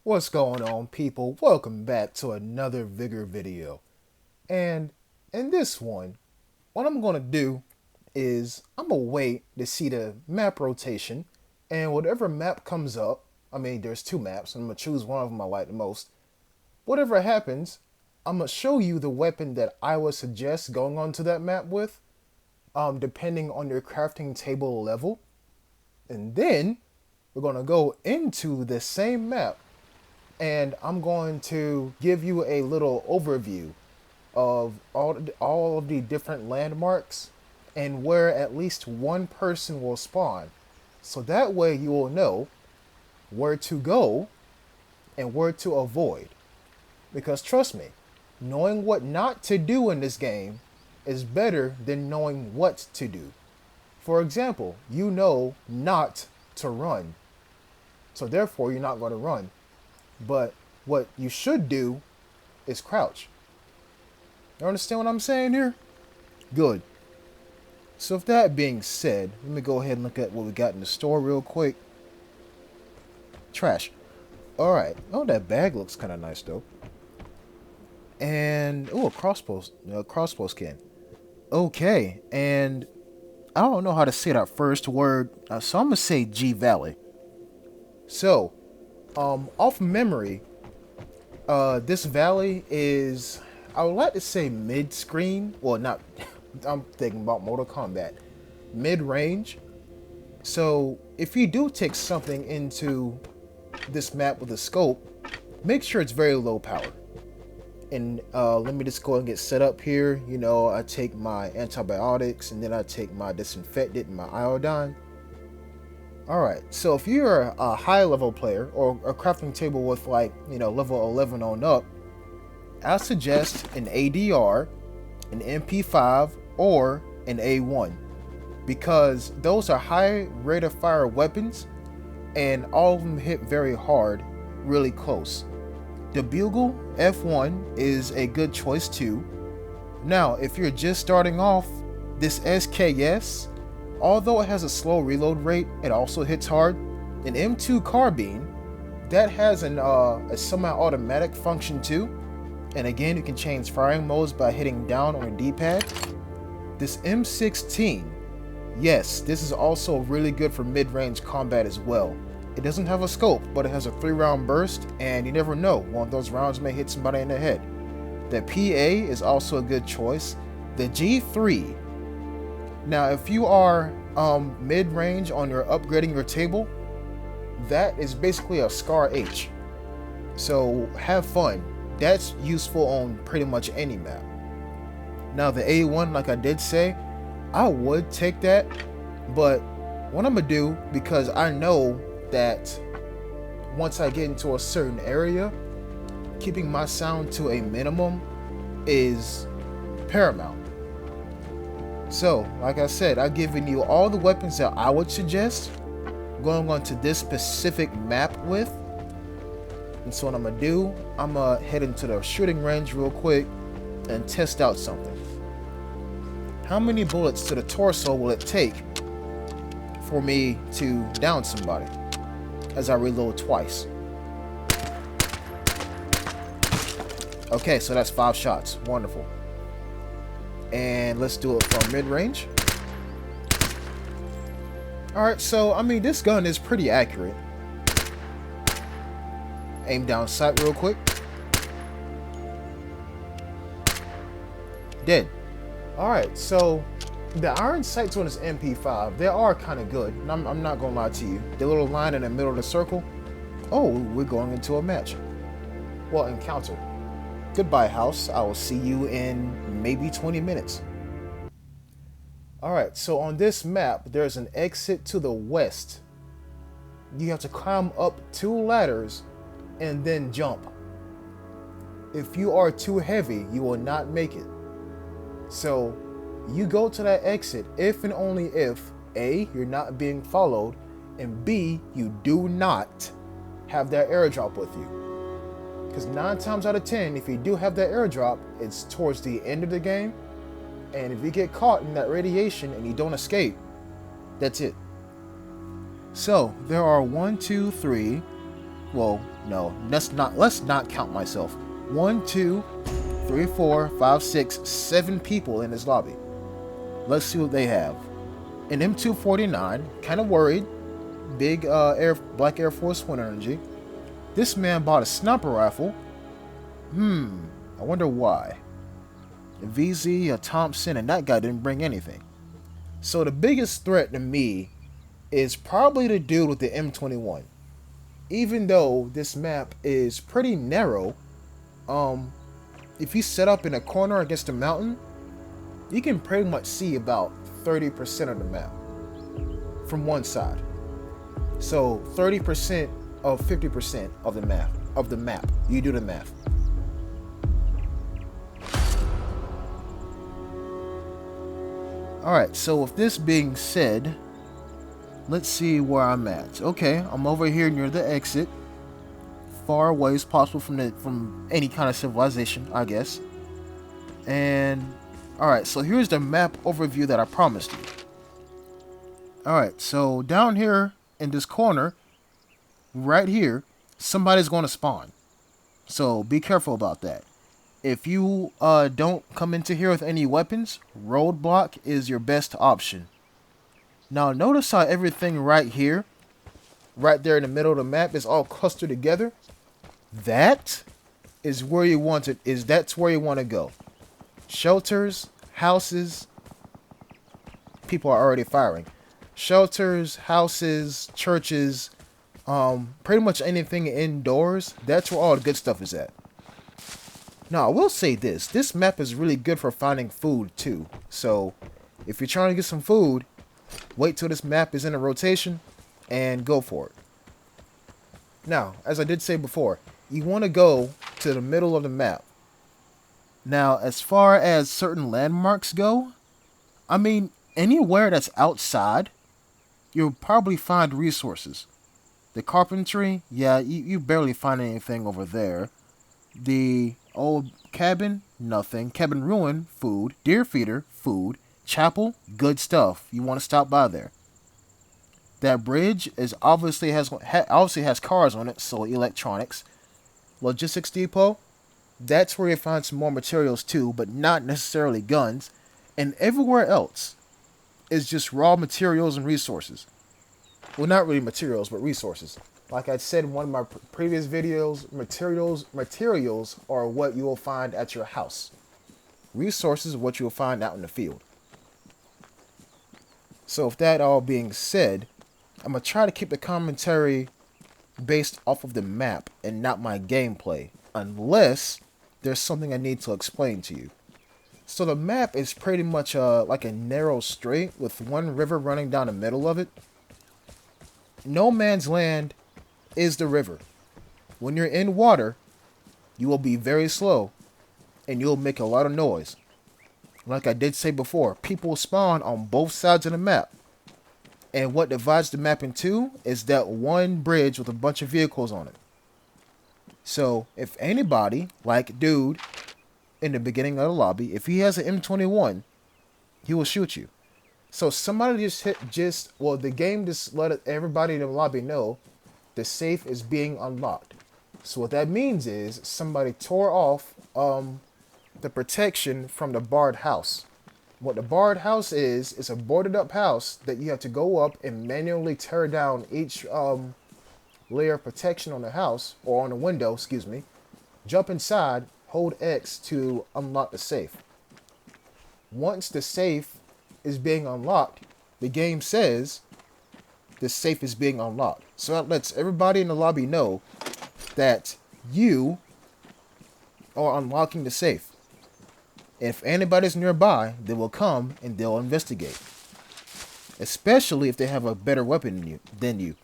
What's going on, people? Welcome back to another Vigor video. And in this one, what I'm going to do is I'm going to wait to see the map rotation, and whatever map comes up, there's two maps, and I'm going to choose one of them I like the most. Whatever happens, I'm going to show you the weapon that I would suggest going onto that map with, depending on your crafting table level. And then we're going to go into the same map, and I'm going to give you a little overview of all of the different landmarks and where at least one person will spawn. So that way you will know where to go and where to avoid. Because trust me, knowing what not to do in this game is better than knowing what to do. For example, you know not to run. So therefore you're not going to run. But what you should do is crouch. You understand what I'm saying here? Good. So with that being said, let me go ahead and look at what we got in the store real quick. Trash. Alright. Oh, that bag looks kind of nice though. And, oh, a crossbow skin. Okay, and I don't know how to say that first word, so I'm going to say G Valley. So, off memory, this valley is, I would like to say mid-screen. Well, not, I'm thinking about Mortal Kombat. Mid-range. So, if you do take something into this map with a scope, make sure it's very low power. And let me just go and get set up here. You know, I take my antibiotics, and then I take my disinfectant and my iodine. Alright, so if you're a high level player or a crafting table with level 11 on up, I suggest an ADR, an MP5, or an A1, because those are high rate of fire weapons and all of them hit very hard, really close. The Bugle F1 is a good choice too. Now, if you're just starting off, this SKS, although it has a slow reload rate, it also hits hard. An M2 carbine, that has a semi-automatic function too. And again, you can change firing modes by hitting down on your D-pad. This M16, yes, this is also really good for mid-range combat as well. It doesn't have a scope, but it has a 3-round burst, and you never know, one of those rounds may hit somebody in the head. The PA is also a good choice. The G3, now, if you are mid-range on your upgrading your table, that is basically a Scar H. So have fun. That's useful on pretty much any map. Now, the A1, like I did say, I would take that, but what I'm gonna do, because I know that once I get into a certain area, keeping my sound to a minimum is paramount. So, like I said, I've given you all the weapons that I would suggest going on to this specific map with. And so what I'm going to do, I'm going to head into the shooting range real quick and test out something. How many bullets to the torso will it take for me to down somebody as I reload twice? Okay, so that's 5 shots. Wonderful. And let's do it from mid-range. Alright, so, this gun is pretty accurate. Aim down sight real quick. Dead. Alright, so, the iron sights on this MP5, they are kind of good. And I'm not going to lie to you. The little line in the middle of the circle. Oh, we're going into a match. Well, encounter. Goodbye, house. I will see you in maybe 20 minutes. Alright, so on this map, there's an exit to the west. You have to climb up 2 ladders and then jump. If you are too heavy, you will not make it. So, you go to that exit if and only if A, you're not being followed, and B, you do not have that airdrop with you. Because 9 times out of 10, if you do have that airdrop, it's towards the end of the game. And if you get caught in that radiation and you don't escape, that's it. So, there are 1, 2, 3, Well, no, let's not count myself. 1, 2, 3, 4, 5, 6, 7 people in this lobby. Let's see what they have. An M249, kind of worried. Big Black Air Force One energy. This man bought a sniper rifle. I wonder why. A VZ, a Thompson, and that guy didn't bring anything. So the biggest threat to me is probably the dude with the M21. Even though this map is pretty narrow, if you set up in a corner against a mountain, you can pretty much see about 30% of the map from one side. So 30% of 50% of the map. You do the math. Alright, so with this being said, let's see where I'm at. Okay, I'm over here near the exit. Far away as possible from any kind of civilization, I guess. And alright, so here's the map overview that I promised you. Alright, so down here in this corner, right here, somebody's going to spawn. So be careful about that. If you don't come into here with any weapons, roadblock is your best option. Now notice how everything right here, right there in the middle of the map, is all clustered together. That is where you want it. That's where you want to go. Shelters, houses. People are already firing. Shelters, houses, churches, pretty much anything indoors. That's where all the good stuff is at. Now, I will say this. This map is really good for finding food, too. So, if you're trying to get some food, wait till this map is in a rotation and go for it. Now, as I did say before, you want to go to the middle of the map. Now, as far as certain landmarks go, I mean, anywhere that's outside, you'll probably find resources. The carpentry, yeah, you barely find anything over there. The old cabin, nothing. Cabin ruin, food. Deer feeder, food. Chapel, good stuff. You want to stop by there. That bridge is obviously has cars on it, so electronics. Logistics depot, that's where you find some more materials too, but not necessarily guns. And everywhere else is just raw materials and resources. Well, not really materials, but resources. Like I said in one of my previous videos, materials are what you will find at your house. Resources are what you will find out in the field. So with that all being said, I'm going to try to keep the commentary based off of the map and not my gameplay, unless there's something I need to explain to you. So the map is pretty much like a narrow strait with one river running down the middle of it. No man's land is the river. When you're in water, you will be very slow and you'll make a lot of noise. Like I did say before, people spawn on both sides of the map. And what divides the map in two is that one bridge with a bunch of vehicles on it. So if anybody, like dude in the beginning of the lobby, if he has an M21, he will shoot you. So somebody the game just let everybody in the lobby know the safe is being unlocked. So what that means is somebody tore off the protection from the barred house. What the barred house is a boarded up house that you have to go up and manually tear down each layer of protection on the house, or on the window, excuse me. Jump inside, hold X to unlock the safe. Once the safe is being unlocked, the game says the safe is being unlocked. So that lets everybody in the lobby know that you are unlocking the safe. If anybody's nearby, they will come and they'll investigate. Especially if they have a better weapon than you.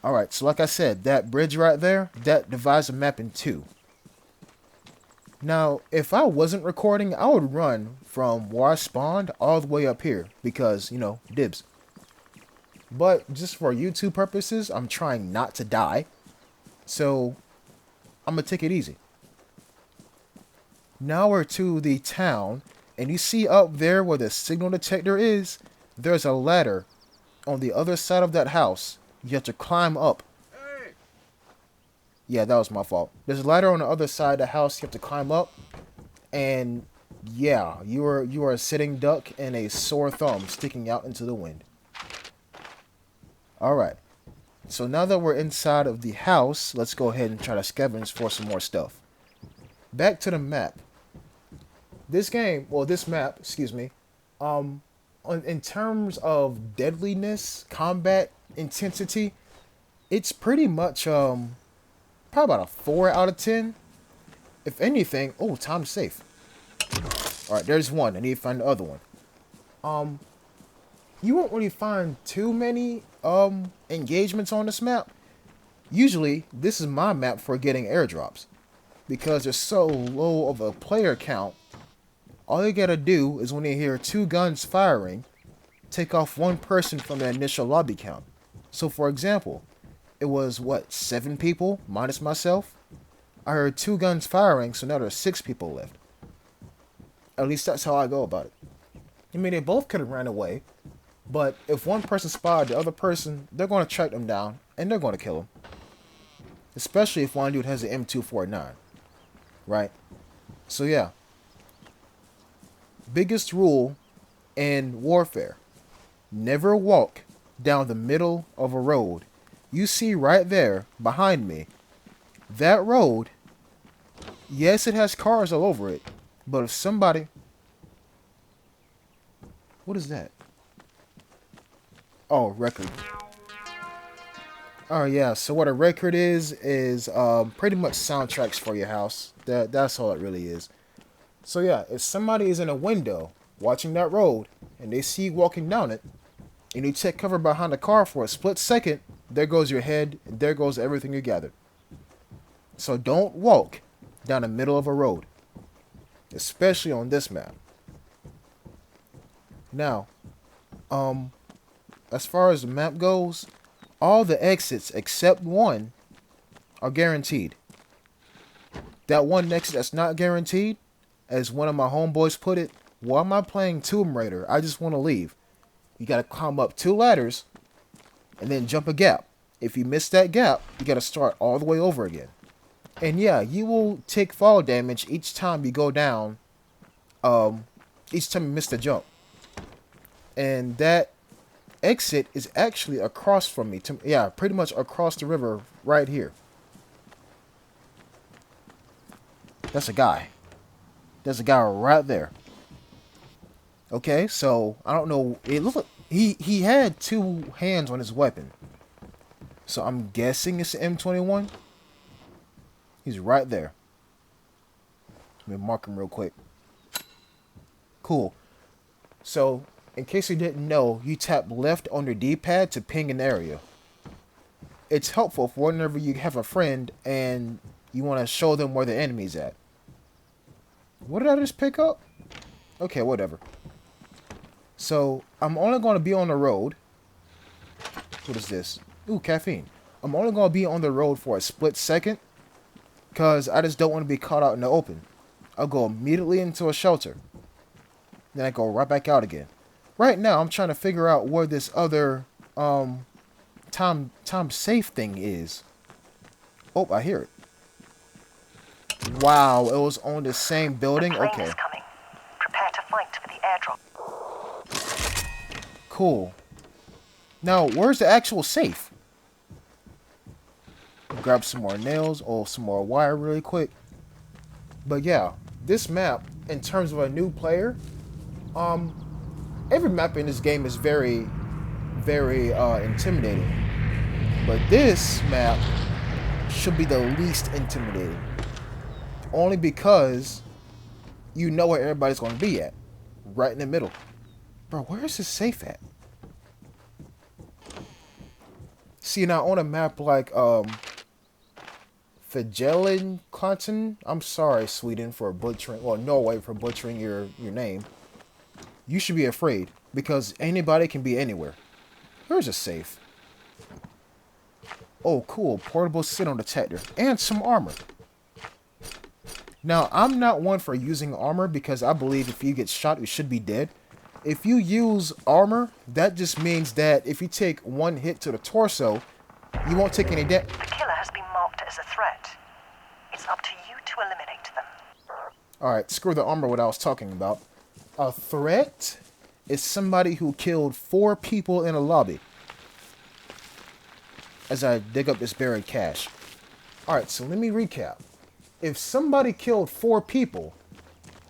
Alright, so like I said, that bridge right there, that divides the map in two. Now, if I wasn't recording, I would run from where I spawned all the way up here. Because, dibs. But just for YouTube purposes, I'm trying not to die. So, I'm going to take it easy. Now we're to the town, and you see up there where the signal detector is, there's a ladder on the other side of that house. You have to climb up Yeah, that was my fault. There's a ladder on the other side of the house you have to climb up. And yeah, you are a sitting duck and a sore thumb sticking out into the wind. Alright. So now that we're inside of the house, let's go ahead and try to scavenge for some more stuff. Back to the map. This game, well, this map, excuse me, in terms of deadliness, combat intensity, it's pretty much probably about a 4 out of 10. If anything, oh, time to save. All right, there's one. I need to find the other one. You won't really find too many engagements on this map. Usually, this is my map for getting airdrops because there's so low of a player count. All you gotta do is when you hear 2 guns firing, take off 1 person from the initial lobby count. So for example, it was what, 7 people minus myself? I heard 2 guns firing, so now there's 6 people left. At least that's how I go about it. I mean, they both could have ran away, but if one person spotted the other person, they're going to track them down, and they're going to kill them. Especially if one dude has an M249. Right? So yeah. Biggest rule in warfare. Never walk down the middle of a road. You see right there, behind me, that road, yes, it has cars all over it, but if somebody... What is that? Oh, record. Oh, yeah, so what a record is pretty much soundtracks for your house. That's all it really is. So yeah, if somebody is in a window watching that road, and they see you walking down it, and you take cover behind the car for a split second, there goes your head, and there goes everything you gathered. So don't walk down the middle of a road, especially on this map. Now, as far as the map goes, all the exits except one are guaranteed. That one exit that's not guaranteed, as one of my homeboys put it, why am I playing Tomb Raider? I just want to leave. You got to climb up 2 ladders and then jump a gap. If you miss that gap, you got to start all the way over again. And yeah, you will take fall damage each time you go down, each time you miss the jump. And that exit is actually across from me. Yeah, pretty much across the river right here. That's a guy. There's a guy right there. Okay, so I don't know. It looked like he had 2 hands on his weapon. So I'm guessing it's an M21. He's right there. Let me mark him real quick. Cool. So, in case you didn't know, you tap left on your D-pad to ping an area. It's helpful for whenever you have a friend and you want to show them where the enemy's at. What did I just pick up? Okay, whatever. So, I'm only going to be on the road. What is this? Ooh, caffeine. I'm only going to be on the road for a split second, because I just don't want to be caught out in the open. I'll go immediately into a shelter. Then I go right back out again. Right now, I'm trying to figure out where this other time safe thing is. Oh, I hear it. Wow, it was on the same building? The plane Okay. is coming. Prepare to fight for the airdrop. Cool. Now, where's the actual safe? Grab some more nails or some more wire really quick. But yeah, this map, in terms of a new player, every map in this game is very, very intimidating. But this map should be the least intimidating. Only because you know where everybody's going to be at. Right in the middle. Bro, where is this safe at? See, now on a map like Figelinkonten, I'm sorry, Sweden, for butchering, well, Norway for butchering your name. You should be afraid, because anybody can be anywhere. Here's a safe. Oh, cool. Portable signal detector. And some armor. Now, I'm not one for using armor, because I believe if you get shot, you should be dead. If you use armor, that just means that if you take one hit to the torso, you won't take any damage. The killer has been marked as a threat. It's up to you to eliminate them. Alright, screw the armor, what I was talking about. A threat is somebody who killed 4 people in a lobby. As I dig up this buried cache. Alright, so let me recap. If somebody killed 4 people,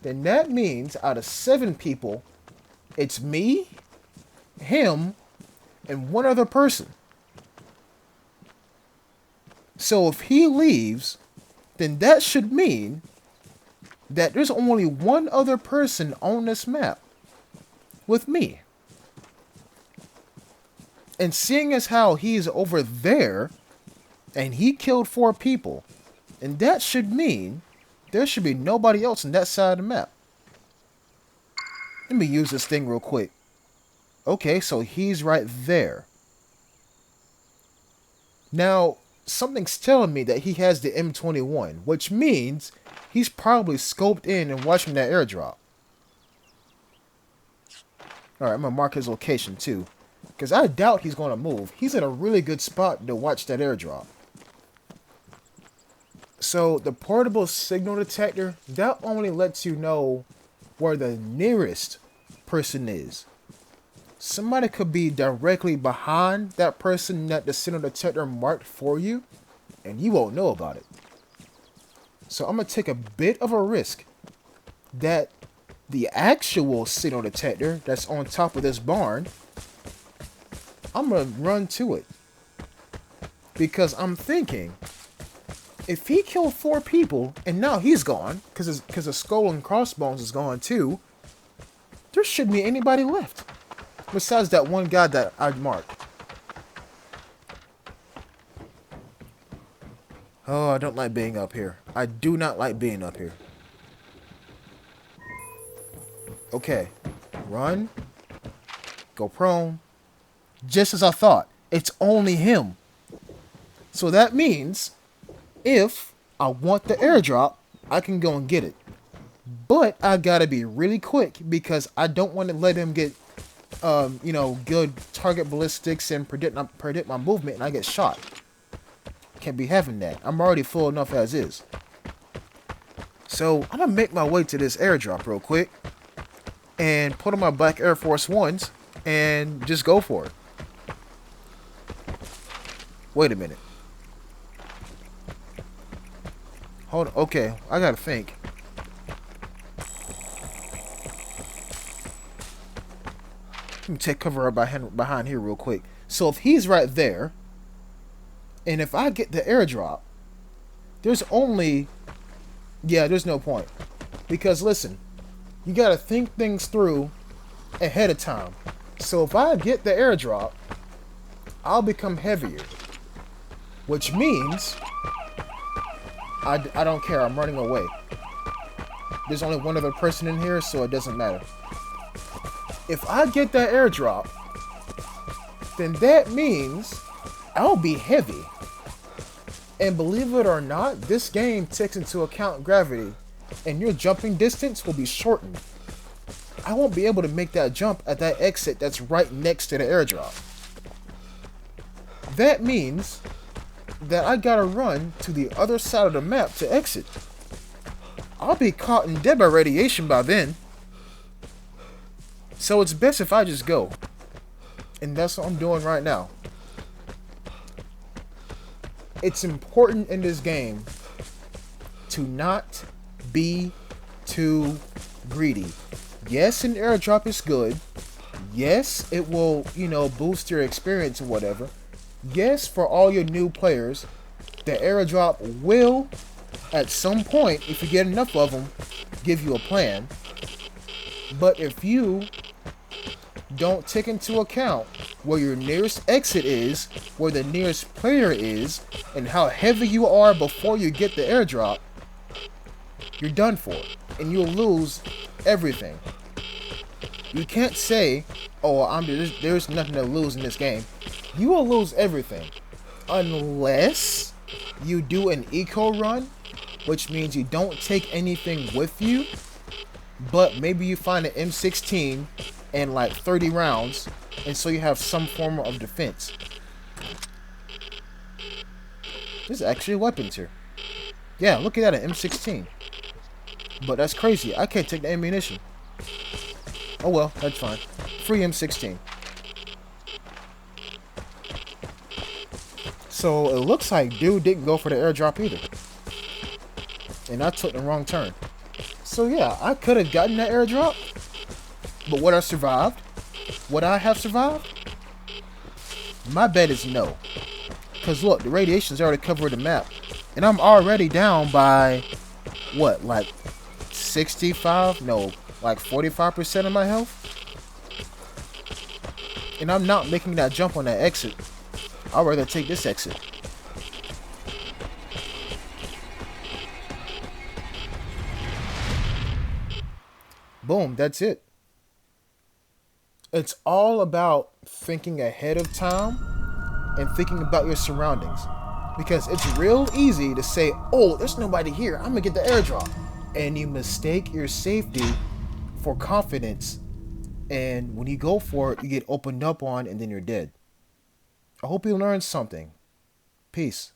then that means out of 7 people, it's me, him, and 1 other person. So if he leaves, then that should mean that there's only 1 other person on this map with me. And seeing as how he's over there and he killed 4 people, and that should mean there should be nobody else on that side of the map. Let me use this thing real quick. Okay, so he's right there. Now, something's telling me that he has the M21, which means he's probably scoped in and watching that airdrop. Alright, I'm going to mark his location too, because I doubt he's going to move. He's in a really good spot to watch that airdrop. So, the portable signal detector, that only lets you know where the nearest person is. Somebody could be directly behind that person that the signal detector marked for you, and you won't know about it. So I'm going to take a bit of a risk that the actual signal detector that's on top of this barn, I'm going to run to it. Because I'm thinking, if he killed 4 people and now he's gone, because the skull and crossbones is gone too, there shouldn't be anybody left. Besides that one guy that I marked. Oh, I don't like being up here. I do not like being up here. Okay. Run. Go prone. Just as I thought. It's only him. So that means if I want the airdrop, I can go and get it. But I gotta be really quick because I don't want to let him get good target ballistics and predict my movement and I get shot. Can't be having that. I'm already full enough as is. So I'm gonna make my way to this airdrop real quick and put on my black Air Force Ones and just go for it. Wait a minute. Hold on. Okay, I gotta think. Let me take cover up behind here real quick. So if he's right there, and if I get the airdrop, there's no point. Because listen, you gotta think things through ahead of time. So if I get the airdrop, I'll become heavier. Which means, I don't care, I'm running away. There's only 1 other person in here, so it doesn't matter. If I get that airdrop, then that means I'll be heavy. And believe it or not, this game takes into account gravity, and your jumping distance will be shortened. I won't be able to make that jump at that exit that's right next to the airdrop. That means that I gotta run to the other side of the map to exit. I'll be caught and dead by radiation by then. So it's best if I just go. And that's what I'm doing right now. It's important in this game to not be too greedy. Yes, an airdrop is good. Yes, it will, boost your experience or whatever. Yes, for all your new players, the airdrop will, at some point, if you get enough of them, give you a plan. But if you don't take into account where your nearest exit is, where the nearest player is, and how heavy you are before you get the airdrop, you're done for, and you'll lose everything. You can't say, oh, there's nothing to lose in this game. You will lose everything, unless you do an eco run, which means you don't take anything with you, but maybe you find an M16 and like 30 rounds, and so you have some form of defense. There's actually weapons here. Yeah, look at that, an M16. But that's crazy. I can't take the ammunition. Oh well, that's fine. Free M16. So it looks like dude didn't go for the airdrop either. And I took the wrong turn. So yeah, I could have gotten that airdrop. But would I survived? Would I have survived? My bet is no. Because look, the radiation's already covered the map. And I'm already down by, what, like 65? No, like 45% of my health? And I'm not making that jump on that exit. I'd rather take this exit. Boom, that's it. It's all about thinking ahead of time and thinking about your surroundings. Because it's real easy to say, oh, there's nobody here, I'm gonna get the airdrop. And you mistake your safety for confidence. And when you go for it, you get opened up on and then you're dead. I hope you learned something. Peace.